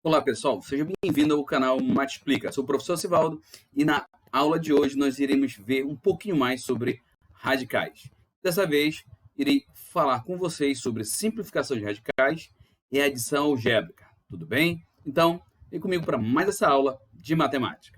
Olá pessoal, seja bem-vindo ao canal Mate Explica. Sou o professor Sivaldo e na aula de hoje nós iremos ver um pouquinho mais sobre radicais. Dessa vez, irei falar com vocês sobre simplificação de radicais e adição algébrica. Tudo bem? Então, vem comigo para mais essa aula de matemática.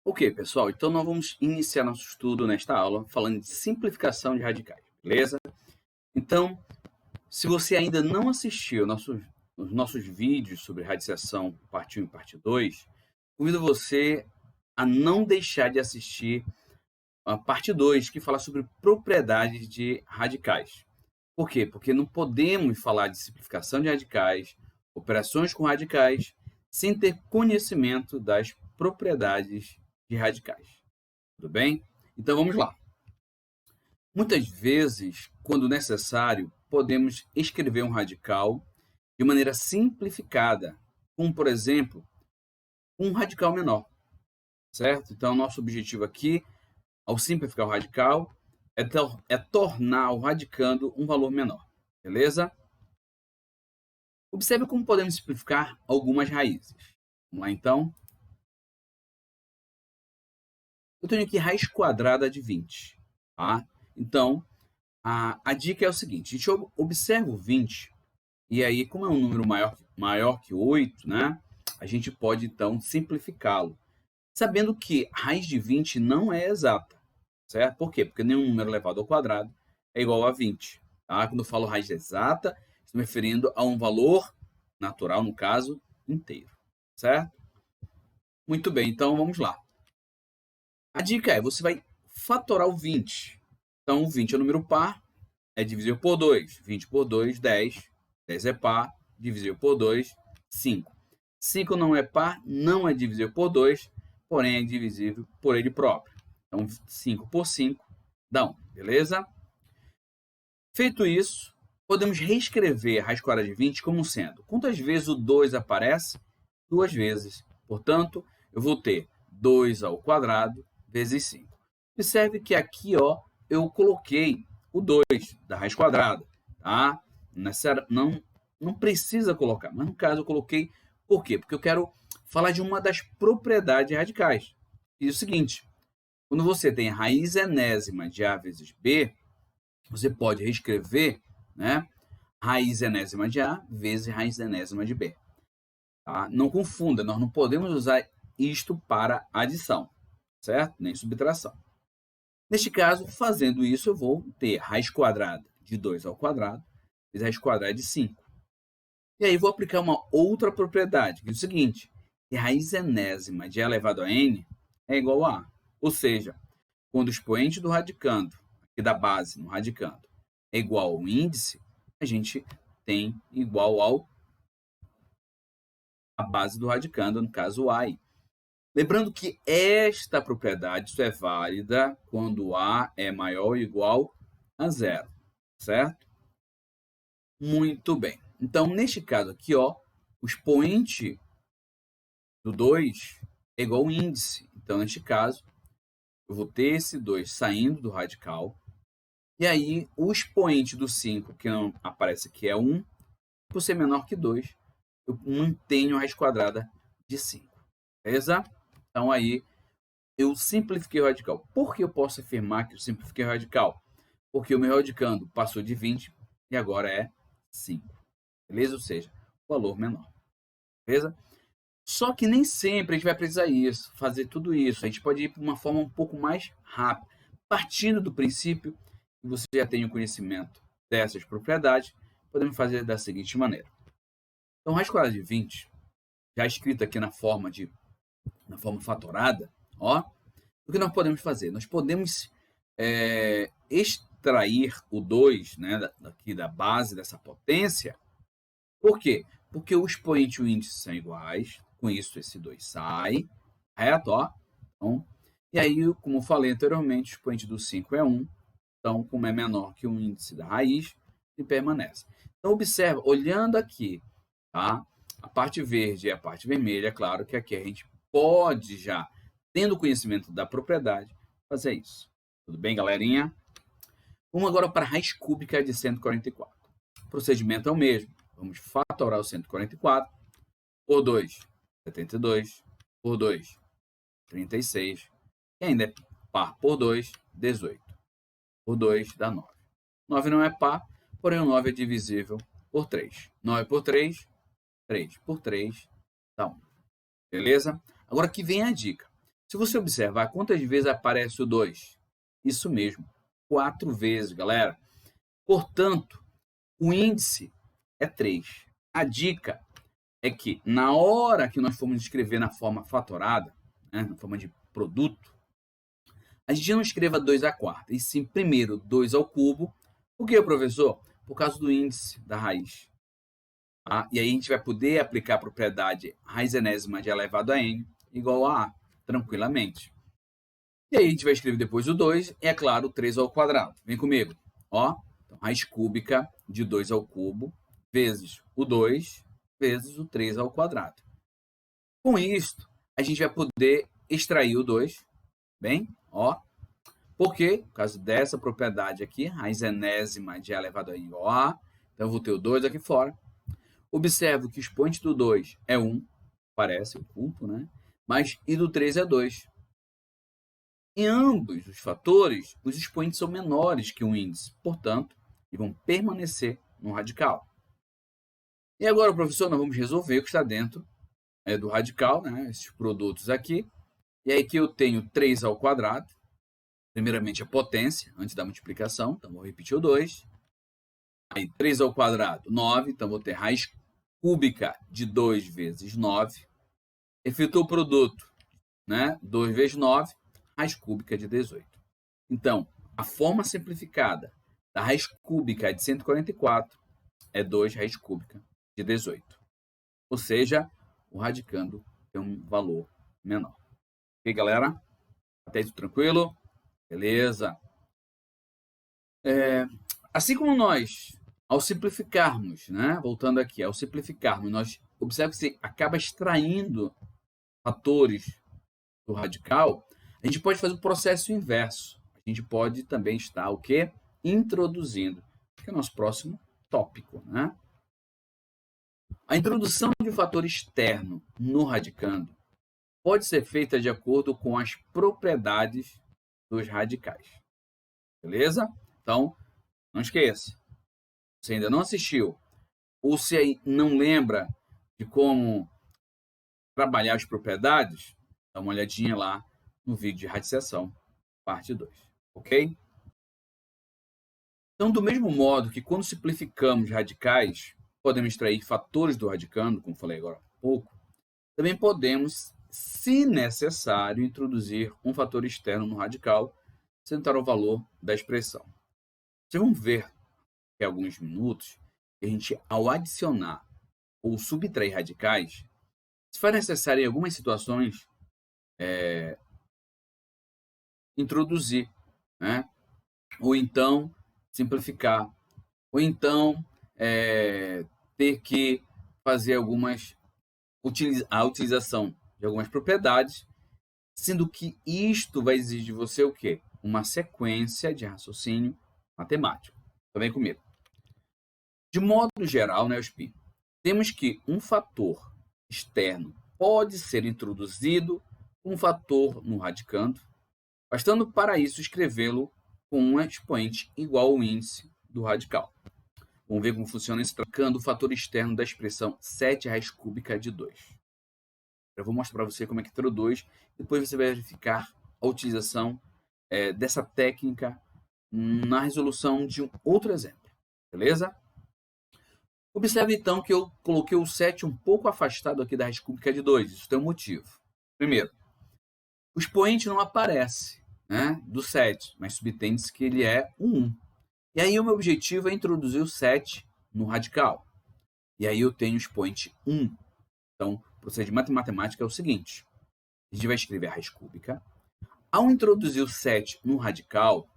Ok, pessoal, então nós vamos iniciar nosso estudo nesta aula falando de simplificação de radicais, beleza? Então, se você ainda não assistiu os nossos vídeos sobre radiciação parte 1 e parte 2, convido você a não deixar de assistir a parte 2, que fala sobre propriedades de radicais. Por quê? Porque não podemos falar de simplificação de radicais, operações com radicais, sem ter conhecimento das propriedades de radicais. Tudo bem? Então vamos lá. Muitas vezes, quando necessário, podemos escrever um radical de maneira simplificada, como, por exemplo, um radical menor, certo? Então, nosso objetivo aqui, ao simplificar o radical, é tornar o radicando um valor menor, beleza? Observe como podemos simplificar algumas raízes. Vamos lá, então. Eu tenho aqui raiz quadrada de 20, tá? Então, a dica é o seguinte, a gente observa o 20, e aí, como é um número maior que 8, né, a gente pode, então, simplificá-lo, sabendo que raiz de 20 não é exata, certo? Por quê? Porque nenhum número elevado ao quadrado é igual a 20. Tá? Quando eu falo raiz exata, estou me referindo a um valor natural, no caso, inteiro, certo? Muito bem, então vamos lá. A dica é, você vai fatorar o 20. Então, o 20 é um número par, é divisível por 2. 20 por 2, 10. 10 é par, divisível por 2, 5. 5 não é par, não é divisível por 2, porém é divisível por ele próprio. Então, 5 por 5 dá 1, beleza? Feito isso, podemos reescrever a raiz quadrada de 20 como sendo, quantas vezes o 2 aparece? 2 vezes. Portanto, eu vou ter 2 ao quadrado vezes 5. Observe que aqui, ó, eu coloquei o 2 da raiz quadrada, tá? Não precisa colocar, mas no caso eu coloquei, por quê? Porque eu quero falar de uma das propriedades radicais. E é o seguinte, quando você tem a raiz enésima de A vezes B, você pode reescrever, né, raiz enésima de A vezes raiz enésima de B. Tá? Não confunda, nós não podemos usar isto para adição, certo? Nem subtração. Neste caso, fazendo isso, eu vou ter raiz quadrada de 2 ao quadrado vezes raiz quadrada de 5. E aí vou aplicar uma outra propriedade, que é o seguinte, que raiz enésima de A elevado a n é igual a A. Ou seja, quando o expoente do radicando, aqui da base no radicando, é igual ao índice, a gente tem igual a base do radicando, no caso A. Lembrando que esta propriedade só é válida quando A é maior ou igual a zero, certo? Muito bem. Então, neste caso aqui, ó, o expoente do 2 é igual ao índice. Então, neste caso, eu vou ter esse 2 saindo do radical. E aí, o expoente do 5, que não aparece aqui, é 1. Por ser menor que 2, eu mantenho a raiz quadrada de 5. Beleza? Então, aí, eu simplifiquei o radical. Por que eu posso afirmar que eu simplifiquei o radical? Porque o meu radicando passou de 20 e agora é 5. Beleza? Ou seja, valor menor. Beleza? Só que nem sempre a gente vai precisar fazer tudo isso. A gente pode ir para uma forma um pouco mais rápida. Partindo do princípio que você já tem o conhecimento dessas propriedades, podemos fazer da seguinte maneira. Então, raiz quadrada de 20, já escrito aqui na forma fatorada, ó, o que nós podemos fazer? Nós podemos extrair o 2, né, daqui da base dessa potência. Por quê? Porque o expoente e o índice são iguais, com isso esse 2 sai, correto? Ó? Então, e aí, como eu falei anteriormente, o expoente do 5 é 1, então, como é menor que o índice da raiz, ele permanece. Então, observa, olhando aqui, tá? A parte verde e a parte vermelha, é claro que aqui a gente pode já, tendo conhecimento da propriedade, fazer isso. Tudo bem, galerinha? Vamos agora para a raiz cúbica de 144. O procedimento é o mesmo. Vamos fatorar o 144 por 2, 72, por 2, 36, e ainda é par por 2, 18. Por 2 dá 9. 9 não é par, porém o 9 é divisível por 3. 9 por 3, 3 por 3 dá 1. Beleza? Agora aqui vem a dica. Se você observar quantas vezes aparece o 2, isso mesmo, 4 vezes, galera. Portanto, o índice é 3. A dica é que na hora que nós formos escrever na forma fatorada, né, na forma de produto, a gente não escreva 2 à quarta, e sim primeiro 2 ao cubo. Por que, professor? Por causa do índice da raiz. Tá? E aí a gente vai poder aplicar a propriedade raiz enésima de elevado a n igual a A, tranquilamente. E aí a gente vai escrever depois o 2, e é claro, o 3 ao quadrado. Vem comigo. Ó, então, raiz cúbica de 2 ao cubo, vezes o 2, vezes o 3 ao quadrado. Com isto, a gente vai poder extrair o 2, bem, ó, porque, por causa dessa propriedade aqui, raiz enésima de A elevado a n igual a A, então eu vou ter o 2 aqui fora. Observo que o expoente do 2 é 1, parece oculto, né? Mas e do 3 é 2. Em ambos os fatores, os expoentes são menores que o índice, portanto, eles vão permanecer no radical. E agora, professor, nós vamos resolver o que está dentro do radical, né? Esses produtos aqui. E aí que eu tenho 3 ao quadrado, primeiramente a potência, antes da multiplicação, então vou repetir o 2. Aí 3 ao quadrado, 9, então vou ter raiz cúbica de 2 vezes 9. Efetuo o produto, né? 2 vezes 9, raiz cúbica de 18. Então, a forma simplificada da raiz cúbica de 144 é 2 raiz cúbica de 18. Ou seja, o radicando tem um valor menor. Ok, galera? Até isso tranquilo? Beleza. Assim como nós, ao simplificarmos, né? Voltando aqui, ao simplificarmos, nós observa que você acaba extraindo fatores do radical, a gente pode fazer o processo inverso. A gente pode também estar o quê? Introduzindo, que é o nosso próximo tópico, né? A introdução de um fator externo no radicando pode ser feita de acordo com as propriedades dos radicais. Beleza? Então, não esqueça. Se ainda não assistiu, ou se não lembra de como trabalhar as propriedades, dá uma olhadinha lá no vídeo de radiciação, parte 2. Ok? Então, do mesmo modo que quando simplificamos radicais, podemos extrair fatores do radicando, como falei agora há pouco, também podemos, se necessário, introduzir um fator externo no radical, sem alterar o valor da expressão. Vocês vão ver daqui a alguns minutos que a gente, ao adicionar ou subtrair radicais, se for necessário em algumas situações, introduzir, né? Ou então simplificar, ou então ter que fazer a utilização de algumas propriedades, sendo que isto vai exigir de você o quê? Uma sequência de raciocínio matemático. Tá bem comigo? De modo geral, né, Euspi, temos que um fator externo pode ser introduzido com um fator no radicando, bastando para isso escrevê-lo com um expoente igual ao índice do radical. Vamos ver como funciona isso trocando o fator externo da expressão 7 raiz cúbica de 2. Eu vou mostrar para você como é que introduz, depois você vai verificar a utilização dessa técnica na resolução de um outro exemplo. Beleza? Observe então que eu coloquei o 7 um pouco afastado aqui da raiz cúbica de 2. Isso tem um motivo. Primeiro, o expoente não aparece, né, do 7, mas subtende-se que ele é um 1. E aí o meu objetivo é introduzir o 7 no radical. E aí eu tenho o expoente 1. Então, o procedimento matemático é o seguinte. A gente vai escrever a raiz cúbica. Ao introduzir o 7 no radical,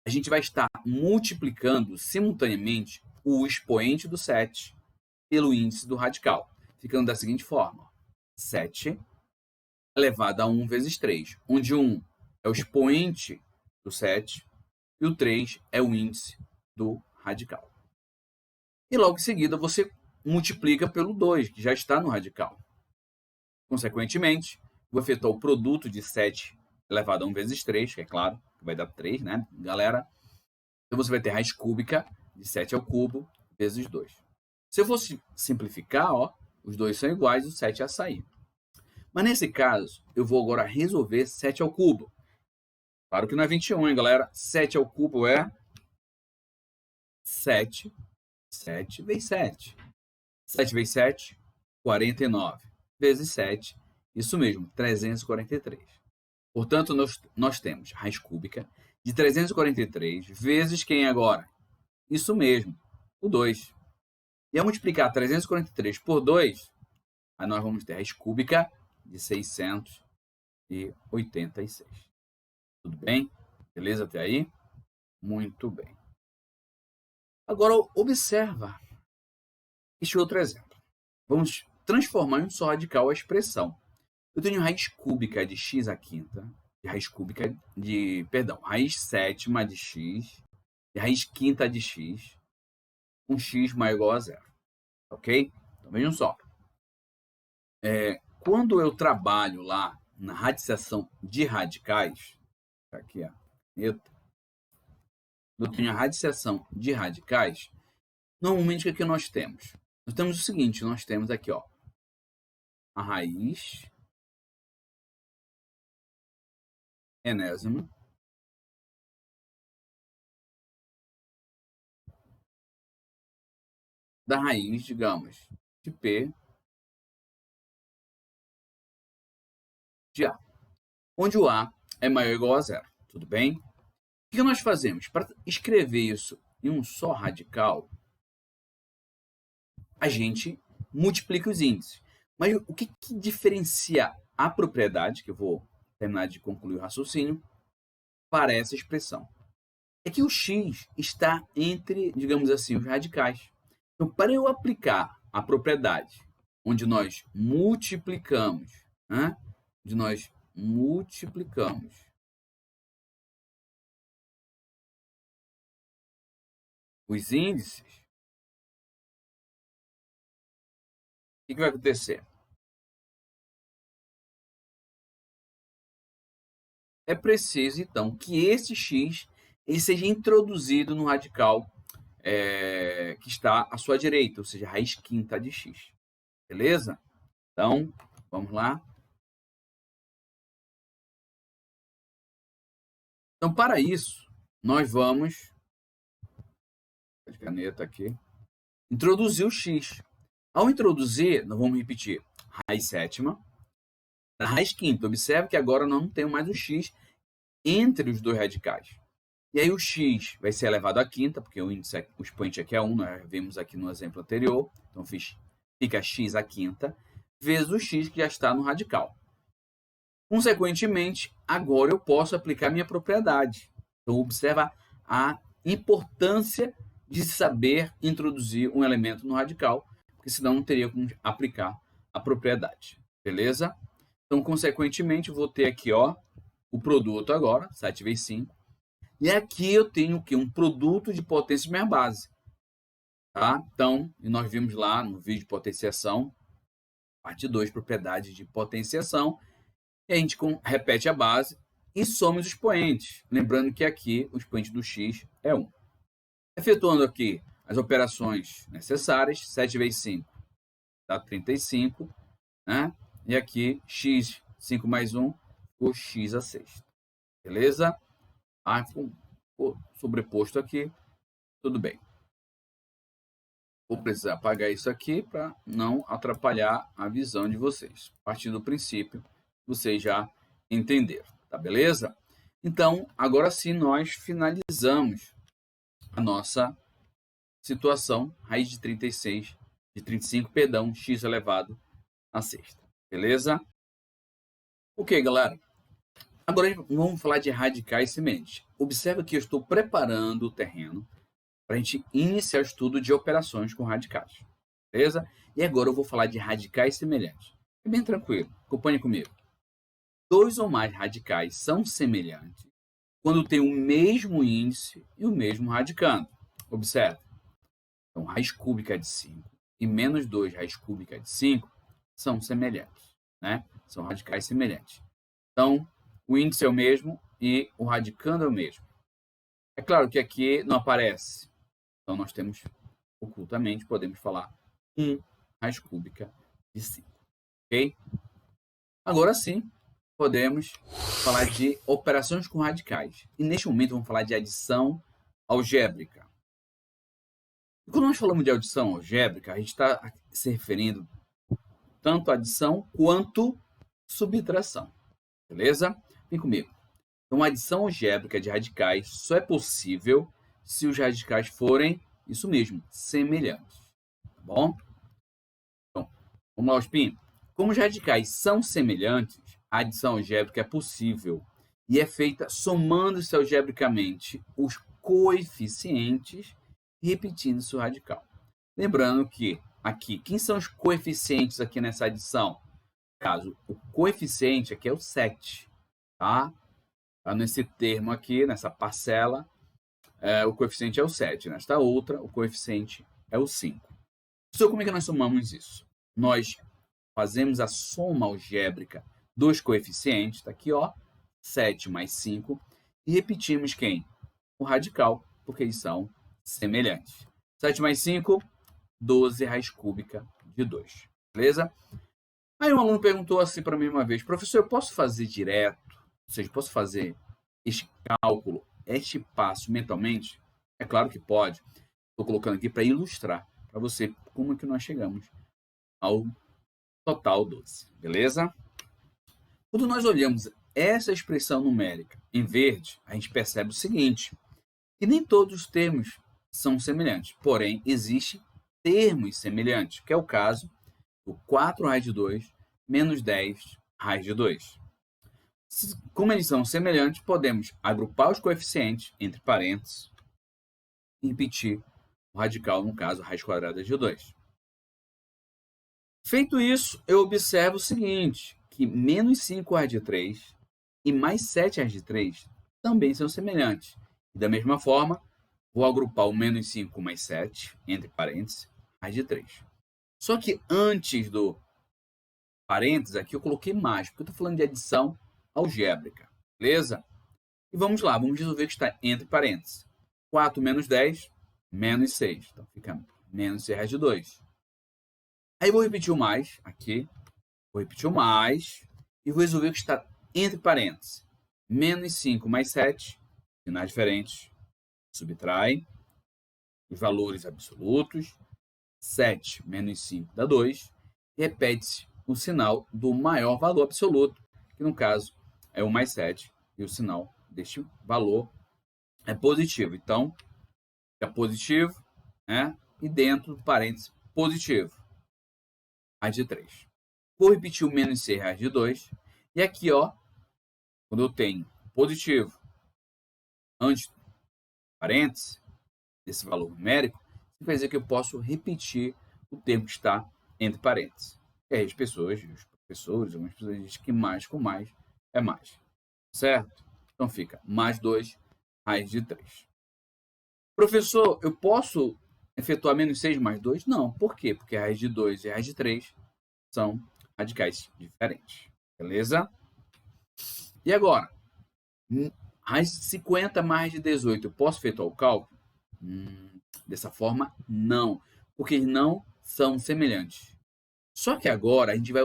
a gente vai estar multiplicando simultaneamente o expoente do 7 pelo índice do radical, ficando da seguinte forma. 7 elevado a 1 vezes 3, onde 1 é o expoente do 7 e o 3 é o índice do radical. E logo em seguida você multiplica pelo 2, que já está no radical. Consequentemente, vou efetuar o produto de 7 elevado a 1 vezes 3, que é claro, que vai dar 3, né, galera? Então você vai ter raiz cúbica de 7 ao cubo vezes 2. Se eu fosse simplificar, ó, os dois são iguais, o 7 ia sair. Mas nesse caso, eu vou agora resolver 7 ao cubo. Claro que não é 21, hein, galera? 7 ao cubo é 7. 7 vezes 7. 7 vezes 7, 49. Vezes 7, isso mesmo, 343. Portanto, nós temos raiz cúbica de 343 vezes quem agora? Isso mesmo, o 2. E ao multiplicar 343 por 2, aí nós vamos ter a raiz cúbica de 686. Tudo bem? Beleza até aí? Muito bem. Agora, observa este outro exemplo. Vamos transformar em um só radical a expressão. Eu tenho raiz cúbica de x à quinta, raiz sétima de x, e raiz quinta de x, com x maior ou igual a zero. Ok? Então vejam só. Quando eu trabalho lá na radiciação de radicais, aqui a caneta, eu tenho a radiciação de radicais, normalmente o que nós temos? Nós temos o seguinte, nós temos aqui, ó, a raiz enésima da raiz, digamos, de P de A, onde o A é maior ou igual a zero, tudo bem? O que nós fazemos? Para escrever isso em um só radical, a gente multiplica os índices. Mas o que diferencia a propriedade, que eu vou terminar de concluir o raciocínio, para essa expressão? É que o x está entre, digamos assim, os radicais. Então, para eu aplicar a propriedade onde nós multiplicamos, né? Onde nós multiplicamos os índices, o que vai acontecer? É preciso, então, que esse x ele seja introduzido no radical que está à sua direita, ou seja, a raiz quinta de x. Beleza? Então, vamos lá. Então, para isso, nós vamos, de caneta aqui, introduzir o x. Ao introduzir, nós vamos repetir raiz sétima, na raiz quinta. Observe que agora nós não temos mais o x entre os dois radicais. E aí o x vai ser elevado à quinta, porque o expoente aqui é 1, nós vimos aqui no exemplo anterior. Então fica x à quinta, vezes o x que já está no radical. Consequentemente, agora eu posso aplicar minha propriedade. Então, observa a importância de saber introduzir um elemento no radical, porque senão não teria como aplicar a propriedade. Beleza? Então, consequentemente, vou ter aqui ó, o produto agora, 7 vezes 5. E aqui eu tenho o quê? Um produto de potência de minha base. Tá? Então, nós vimos lá no vídeo de potenciação, parte 2, propriedade de potenciação. E a gente repete a base e soma os expoentes. Lembrando que aqui o expoente do x é 1. Efetuando aqui as operações necessárias, 7 vezes 5 dá 35. Né? E aqui x, 5 mais 1, o x a sexta. Beleza? Ah, ficou sobreposto aqui. Tudo bem. Vou precisar apagar isso aqui para não atrapalhar a visão de vocês. Partindo do princípio, vocês já entenderam, tá beleza? Então, agora sim nós finalizamos a nossa situação, raiz de 35, perdão, x elevado à sexta. Beleza? Ok, galera. Agora vamos falar de radicais sementes. Observa que eu estou preparando o terreno para a gente iniciar o estudo de operações com radicais. Beleza? E agora eu vou falar de radicais semelhantes. É bem tranquilo. Acompanhe comigo. dois ou mais radicais são semelhantes quando tem o mesmo índice e o mesmo radicando. Observe. Então, raiz cúbica de 5 e menos 2 raiz cúbica de 5 são semelhantes, né? São radicais semelhantes. Então, o índice é o mesmo e o radicando é o mesmo. É claro que aqui não aparece. Então, nós temos, ocultamente, podemos falar 1 raiz cúbica de 5. Ok? Agora sim, podemos falar de operações com radicais. E neste momento vamos falar de adição algébrica. E quando nós falamos de adição algébrica, a gente está se referindo tanto à adição quanto subtração. Beleza? Vem comigo. Então, a adição algébrica de radicais só é possível se os radicais forem, isso mesmo, semelhantes. Tá bom? Então, vamos lá, Spin. Como os radicais são semelhantes, a adição algébrica é possível e é feita somando-se algebricamente os coeficientes e repetindo seu radical. Lembrando que aqui, quem são os coeficientes aqui nessa adição? No caso, o coeficiente aqui é o 7, tá? Tá nesse termo aqui, nessa parcela, o coeficiente é o 7. Nesta outra, o coeficiente é o 5. Então, como é que nós somamos isso? Nós fazemos a soma algébrica dos coeficientes, está aqui, ó, 7 mais 5, e repetimos quem? O radical, porque eles são semelhantes. 7 mais 5, 12 raiz cúbica de 2. Beleza? Aí um aluno perguntou assim para mim uma vez, professor, eu posso fazer direto? Ou seja, posso fazer este cálculo, este passo mentalmente? É claro que pode. Estou colocando aqui para ilustrar para você como é que nós chegamos ao total 12. Beleza? Quando nós olhamos essa expressão numérica em verde, a gente percebe o seguinte, que nem todos os termos são semelhantes, porém, existem termos semelhantes, que é o caso do 4 raiz de 2 menos 10 raiz de 2. Como eles são semelhantes, podemos agrupar os coeficientes entre parênteses e repetir o radical, no caso, raiz quadrada de 2. Feito isso, eu observo o seguinte, que menos 5 raiz de 3 e mais 7 raiz de 3 também são semelhantes. E da mesma forma, vou agrupar o menos 5 com mais 7, entre parênteses, raiz de 3. Só que antes do parênteses aqui eu coloquei mais, porque eu estou falando de adição algébrica. Beleza? E vamos lá, vamos resolver o que está entre parênteses. 4 menos 10, menos 6. Então fica menos 6 raiz de 2. Aí vou repetir o mais aqui. Vou repetir o mais. E vou resolver o que está entre parênteses. Menos 5 mais 7. Sinais diferentes. Subtrai. Os valores absolutos. 7 menos 5 dá 2. E repete-se o sinal do maior valor absoluto. Que no caso é o mais 7. E o sinal deste valor é positivo. Então, é positivo, né? E dentro do parênteses positivo. Raiz de 3. Vou repetir o menos 6 raiz de 2. E aqui, ó, quando eu tenho positivo antes do parênteses, desse valor numérico, quer dizer que eu posso repetir o termo que está entre parênteses. E aí as pessoas, os professores, algumas pessoas dizem que mais com mais é mais. Certo? Então fica mais 2 raiz de 3. Professor, eu posso efetuar menos 6 mais 2? Não. Por quê? Porque a raiz de 2 e a raiz de 3 são radicais diferentes. Beleza? E agora? Raiz de 50 mais de 18, eu posso efetuar o cálculo? Dessa forma, não. Porque eles não são semelhantes. Só que agora a gente vai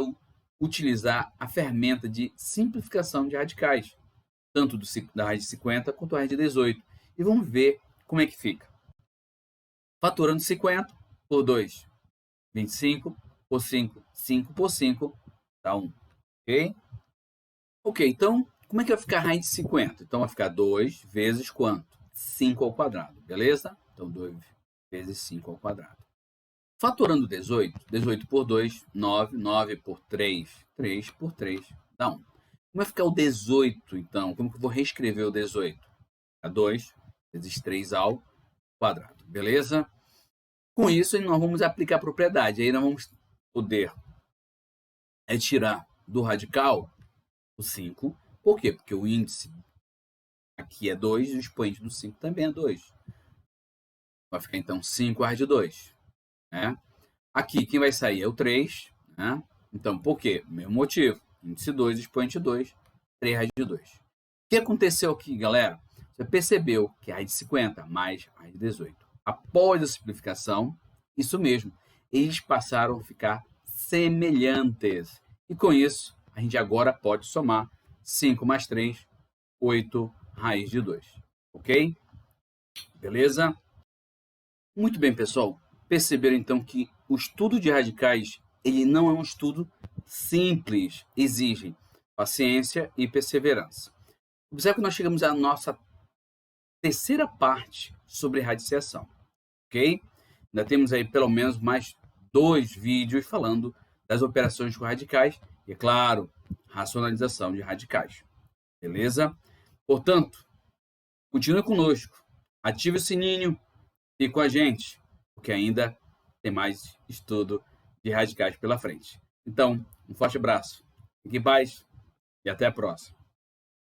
utilizar a ferramenta de simplificação de radicais. Tanto da raiz de 50 quanto da raiz de 18. E vamos ver como é que fica. Fatorando 50 por 2, 25 por 5, 5 por 5, dá 1. Ok? Ok, então, como é que vai ficar a raiz de 50? Então, vai ficar 2 vezes quanto? 5 ao quadrado, beleza? Então, 2 vezes 5 ao quadrado. Fatorando 18, 18 por 2, 9, 9 por 3, 3 por 3, dá 1. Como vai ficar o 18, então? Como que eu vou reescrever o 18? É 2 vezes 3 ao quadrado, beleza? Com isso, nós vamos aplicar a propriedade. Aí nós vamos poder tirar do radical o 5. Por quê? Porque o índice aqui é 2 e o expoente do 5 também é 2. Vai ficar, então, 5 raiz de 2. Né? Aqui, quem vai sair é o 3. Né? Então, por quê? Mesmo motivo. Índice 2, expoente 2, 3 raiz de 2. O que aconteceu aqui, galera? Você percebeu que a raiz de 50 mais a raiz de 18. Após a simplificação, isso mesmo, eles passaram a ficar semelhantes. E com isso, a gente agora pode somar 5 mais 3, 8 raiz de 2. Ok? Beleza? Muito bem, pessoal. Perceberam então que o estudo de radicais ele não é um estudo simples, exige paciência e perseverança. Observe que nós chegamos à nossa terceira parte sobre radiciação, ok? Ainda temos aí pelo menos mais 2 vídeos falando das operações com radicais e, é claro, racionalização de radicais. Beleza? Portanto, continue conosco, ative o sininho, fique com a gente, porque ainda tem mais estudo de radicais pela frente. Então, um forte abraço, fique em paz e até a próxima.